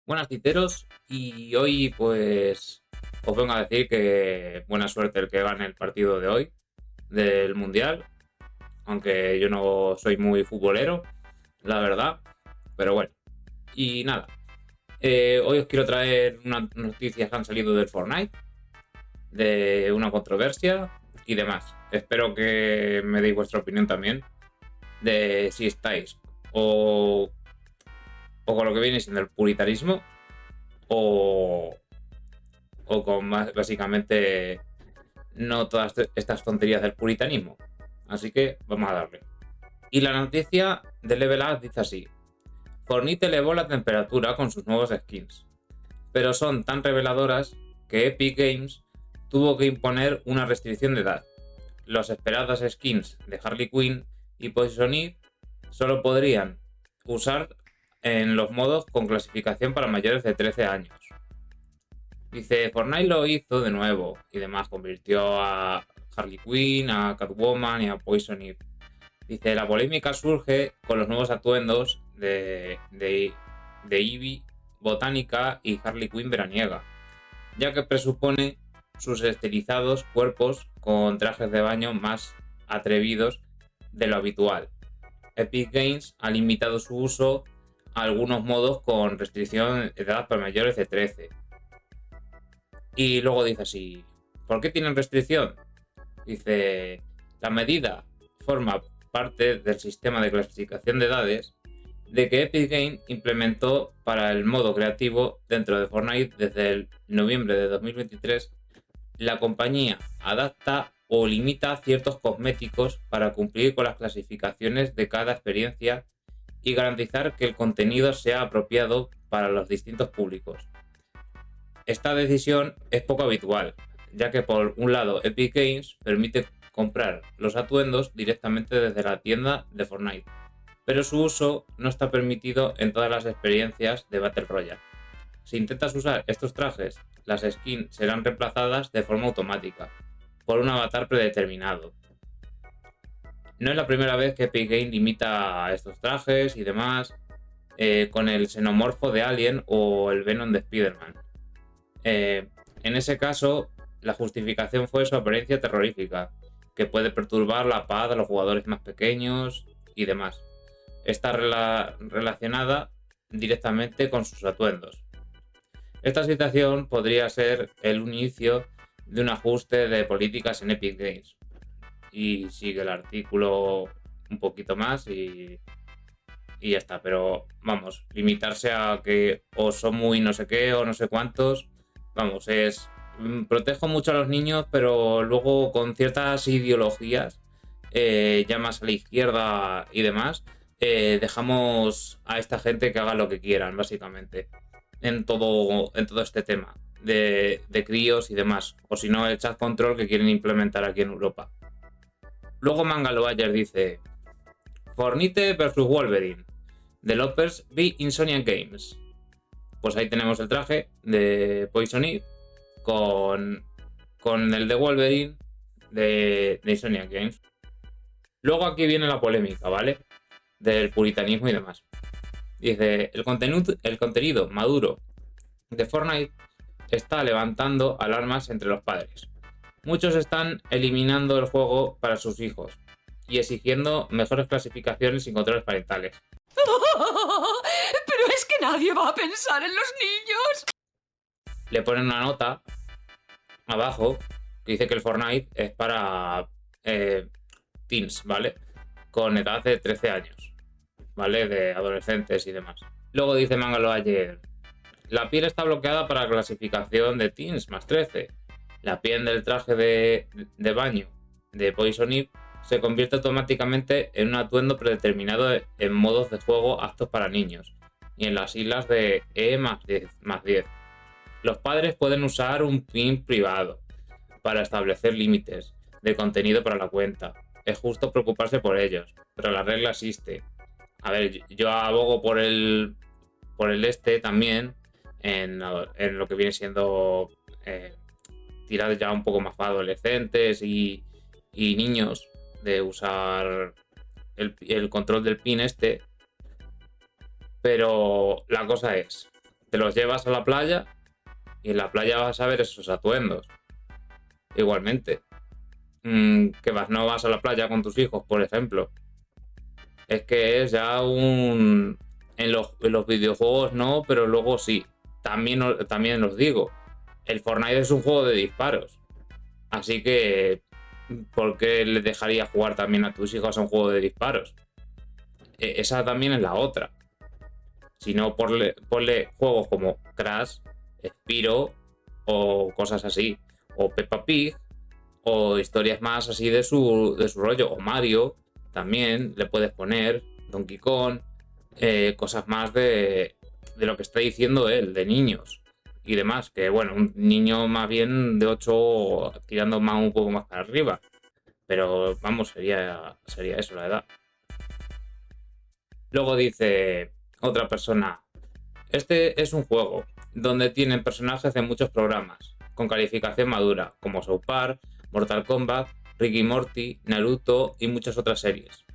Buenas titeros, y hoy pues os vengo a decir que buena suerte el que gane el partido de hoy del Mundial, aunque yo no soy muy futbolero, la verdad, pero bueno. Y nada, hoy os quiero traer unas noticias que han salido del Fortnite, de una controversia y demás. Espero que me deis vuestra opinión también de si estáis o, o con lo que viene siendo el puritarismo o, o con básicamente no todas estas tonterías del puritanismo. Así que vamos a darle. Y la noticia de Level Up dice así: Fortnite elevó la temperatura con sus nuevos skins, pero son tan reveladoras que Epic Games tuvo que imponer una restricción de edad. Las esperadas skins de Harley Quinn y Poison Ivy solo podrían usar en los modos con clasificación para mayores de 13 años. Dice, Fortnite lo hizo de nuevo y demás, convirtió a Harley Quinn, a Catwoman y a Poison Ivy. Dice, la polémica surge con los nuevos atuendos de Ivy botánica y Harley Quinn veraniega, ya que presupone sus estilizados cuerpos con trajes de baño más atrevidos de lo habitual. Epic Games ha limitado su uso a algunos modos con restricción de edad para mayores de 13. Y luego dice así, ¿por qué tienen restricción? Dice, la medida forma parte del sistema de clasificación de edades de que Epic Games implementó para el modo creativo dentro de Fortnite desde el noviembre de 2023. La compañía adapta o limita ciertos cosméticos para cumplir con las clasificaciones de cada experiencia y garantizar que el contenido sea apropiado para los distintos públicos. Esta decisión es poco habitual, ya que por un lado Epic Games permite comprar los atuendos directamente desde la tienda de Fortnite, pero su uso no está permitido en todas las experiencias de Battle Royale. Si intentas usar estos trajes, las skins serán reemplazadas de forma automática por un avatar predeterminado. No es la primera vez que Epic Games limita estos trajes y demás, con el xenomorfo de Alien o el Venom de Spider-Man. En ese caso, la justificación fue su apariencia terrorífica, que puede perturbar la paz de los jugadores más pequeños y demás. Está relacionada directamente con sus atuendos. Esta situación podría ser el inicio de un ajuste de políticas en Epic Games. Y sigue el artículo un poquito más y ya está. Pero vamos, limitarse a que o son muy no sé qué o no sé cuántos. Vamos, protejo mucho a los niños, pero luego con ciertas ideologías, ya más a la izquierda y demás, dejamos a esta gente que haga lo que quieran, básicamente, en todo este tema de críos y demás. O si no, el chat control que quieren implementar aquí en Europa. Luego Mangaloayer dice, Fornite vs Wolverine, Developers be Insomniac Games. Pues ahí tenemos el traje de Poison Ivy con el de Wolverine de Insomniac Games. Luego aquí viene la polémica, ¿vale? Del puritanismo y demás. Dice, el contenido maduro de Fortnite está levantando alarmas entre los padres. Muchos están eliminando el juego para sus hijos y exigiendo mejores clasificaciones y controles parentales. Pero es que nadie va a pensar en los niños. Le ponen una nota abajo que dice que el Fortnite es para teens, ¿vale? Con edad de 13 años, ¿vale? De adolescentes y demás. Luego dice Mangalo ayer, la piel está bloqueada para clasificación de teens más 13. La piel del traje de baño de Poison Ivy se convierte automáticamente en un atuendo predeterminado en modos de juego aptos para niños y en las islas de E más 10. Los padres pueden usar un PIN privado para establecer límites de contenido para la cuenta. Es justo preocuparse por ellos, pero la regla existe. A ver, yo abogo por el también en lo que viene siendo tiradas ya un poco más para adolescentes y niños, de usar el control del pin pero la cosa es, te los llevas a la playa y en la playa vas a ver esos atuendos. Igualmente, no vas a la playa con tus hijos, por ejemplo. Es que es ya un... En los videojuegos no, pero luego sí. También os digo, el Fortnite es un juego de disparos. Así que, ¿por qué le dejaría jugar también a tus hijos a un juego de disparos? Esa también es la otra. Si no, ponle juegos como Crash, Spyro o cosas así. O Peppa Pig, o historias más así de su rollo. O Mario, también le puedes poner, Donkey Kong, cosas más de lo que está diciendo él, de niños y demás. Que bueno, un niño más bien de 8 tirando más un poco más para arriba. Pero vamos, sería eso la edad. Luego dice otra persona, este es un juego donde tienen personajes de muchos programas, con calificación madura, como South Park, Mortal Kombat, Rick y Morty, Naruto y muchas otras series.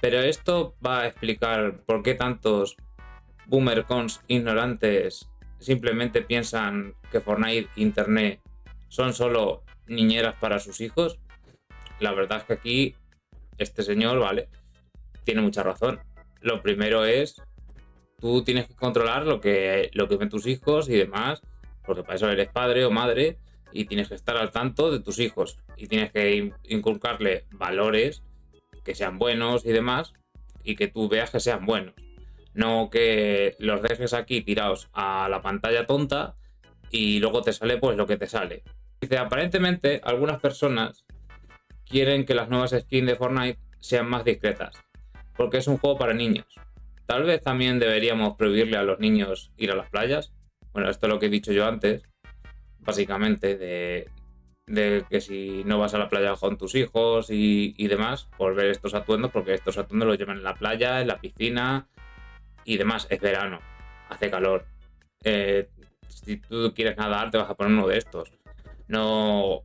Pero esto va a explicar por qué tantos boomercons ignorantes simplemente piensan que Fortnite e Internet son solo niñeras para sus hijos. La verdad es que aquí este señor, vale, tiene mucha razón. Lo primero es, tú tienes que controlar lo que ven tus hijos y demás, porque para eso eres padre o madre y tienes que estar al tanto de tus hijos y tienes que inculcarle valores que sean buenos y demás y que tú veas que sean buenos. No que los dejes aquí tirados a la pantalla tonta y luego te sale pues lo que te sale. Dice, aparentemente algunas personas quieren que las nuevas skins de Fortnite sean más discretas, porque es un juego para niños. Tal vez también deberíamos prohibirle a los niños ir a las playas. Bueno, esto es lo que he dicho yo antes, básicamente, de que si no vas a la playa con tus hijos y demás, por ver estos atuendos, porque estos atuendos los llevan en la playa, en la piscina y demás. Es verano, hace calor. Si tú quieres nadar, te vas a poner uno de estos. No,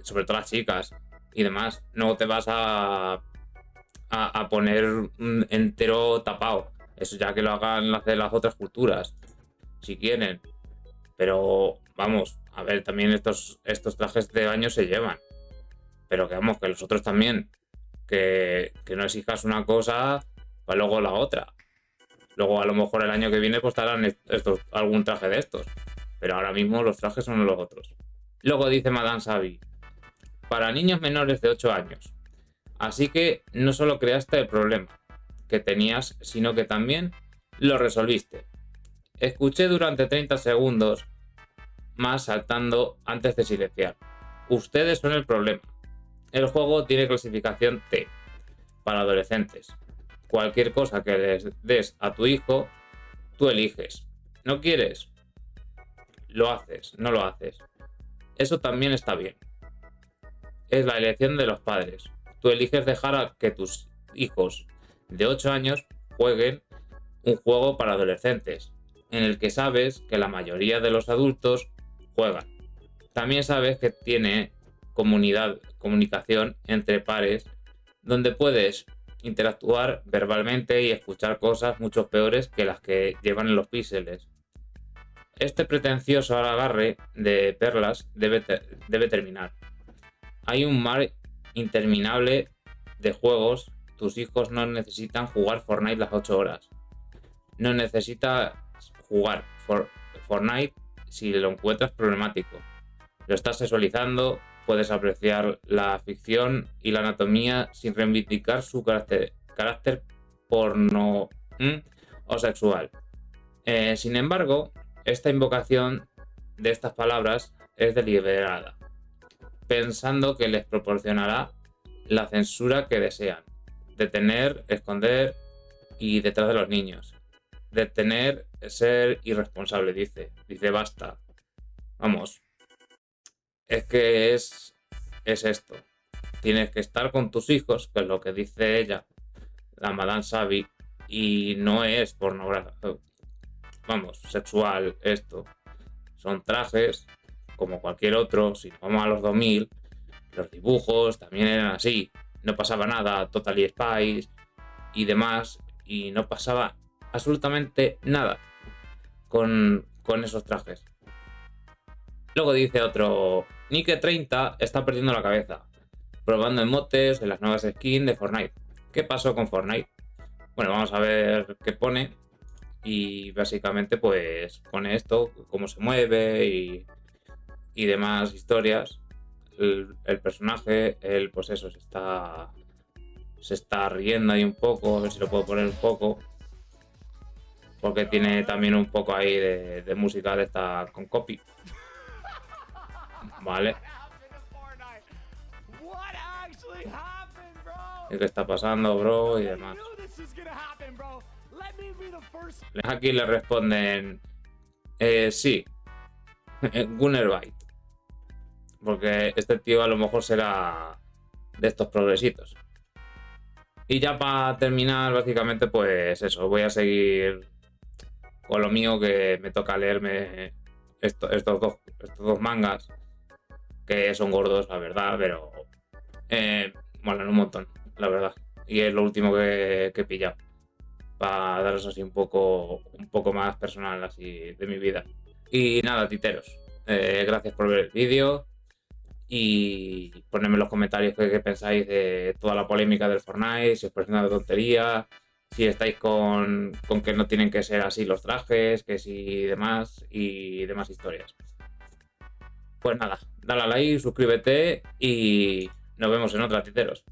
sobre todo las chicas y demás, no te vas a poner un entero tapado. Eso ya que lo hagan las de las otras culturas, si quieren. Pero vamos, a ver, también estos trajes de baño se llevan. Pero que vamos, que los otros también. Que no exijas una cosa para luego la otra. Luego a lo mejor el año que viene pues te harán algún traje de estos. Pero ahora mismo los trajes son los otros. Luego dice Madame Savi, para niños menores de 8 años. Así que no solo creaste el problema que tenías, sino que también lo resolviste. Escuché durante 30 segundos más saltando antes de silenciar. Ustedes son el problema. El juego tiene clasificación T para adolescentes. Cualquier cosa que les des a tu hijo, tú eliges. ¿No quieres? Lo haces, no lo haces. Eso también está bien. Es la elección de los padres. Tú eliges dejar a que tus hijos de 8 años jueguen un juego para adolescentes, en el que sabes que la mayoría de los adultos juegan. También sabes que tiene comunicación entre pares, donde puedes interactuar verbalmente y escuchar cosas mucho peores que las que llevan en los píxeles. Este pretencioso agarre de perlas debe terminar. Hay un mar interminable de juegos. Tus hijos no necesitan jugar Fortnite las 8 horas. No necesita jugar Fortnite si lo encuentras problemático. Lo estás sexualizando, puedes apreciar la ficción y la anatomía sin reivindicar su carácter porno o sexual. Sin embargo, esta invocación de estas palabras es deliberada, pensando que les proporcionará la censura que desean. Detener, esconder y detrás de los niños. Detener, ser irresponsable, dice basta. Vamos, es que es esto. Tienes que estar con tus hijos, que es lo que dice ella, la Madame Savi, y no es pornográfico, vamos, sexual esto. Son trajes como cualquier otro. Si vamos a los 2000, los dibujos también eran así. No pasaba nada, Totally Spies y demás, y no pasaba absolutamente nada con con esos trajes. Luego dice otro, Nike30 está perdiendo la cabeza, probando emotes en las nuevas skins de Fortnite. ¿Qué pasó con Fortnite? Bueno, vamos a ver qué pone. Y básicamente pues pone esto, cómo se mueve y demás historias. El personaje, él pues eso, se está riendo ahí un poco, a ver si lo puedo poner un poco. Porque tiene también un poco ahí de música de esta con copy. Vale. ¿Y qué está pasando, bro? Y demás. Aquí le responden sí, Gunnerbite. Porque este tío a lo mejor será de estos progresitos. Y ya para terminar, básicamente, pues eso, voy a seguir con lo mío, que me toca leerme estos dos mangas, que son gordos, la verdad, pero molan un montón, la verdad. Y es lo último que he pillado, para daros así un poco más personal así de mi vida. Y nada, titeros, gracias por ver el vídeo y ponedme en los comentarios qué pensáis de toda la polémica del Fortnite, si os parece una tontería, si estáis con que no tienen que ser así los trajes, que si demás y demás historias. Pues nada, dale a like, suscríbete y nos vemos en otra, titeros.